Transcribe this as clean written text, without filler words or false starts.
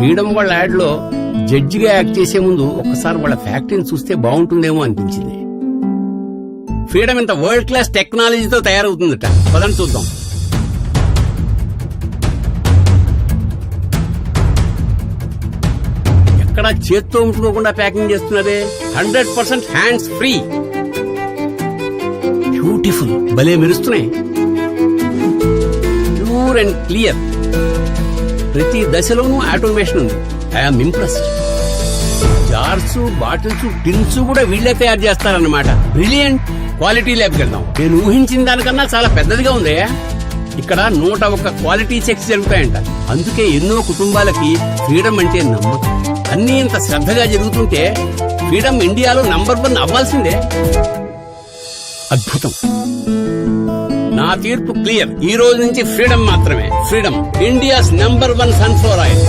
Freedom వాళ్ళ add లో జడ్జిగా యాక్ట్ చేసే ముందు ఒక్కసారి వాళ్ళ ఫ్యాక్టరీని చూస్తే బాగుంటుందేమో అనిపించింది. ఫ్రీడమ్ ఇంత వరల్డ్ క్లాస్ టెక్నాలజీతో తయారవుతుందట. పదండి చూద్దాం. ఎక్కడ చేత్తో ఉంచుకోకుండా ప్యాకింగ్ చేస్తున్నదే. 100% హ్యాండ్స్ ఫ్రీ. బ్యూటిఫుల్, భలే మెరుస్తున్నాయి. Pure and clear. ప్రతి దశలోనూ ఆటోమేషన్ ఉంది. I'm impressed. Jars, bottles, tins కూడా వీళ్లే తయారు చేస్తారన్నమాట. బ్రిలియంట్. క్వాలిటీ ల్యాబ్కి వెళ్దాం. నేను ఊహించిన దానికన్నా చాలా పెద్దదిగా ఉంది. ఇక్కడ 101 క్వాలిటీ చెక్స్ జరుగుతాయంట. అందుకే ఎన్నో కుటుంబాలకి ఫ్రీడమ్ అంటే నమ్మకం. అన్ని ఇంత శ్రద్ధగా జరుగుతుంటే ఫ్రీడమ్ ఇండియాలో నంబర్ 1 అవ్వాల్సిందే. అద్భుతం. నా తీర్పు క్లియర్. ఈ రోజు నుంచి ఫ్రీడమ్ మాత్రమే. Freedom, India's number 1 sunflower oil.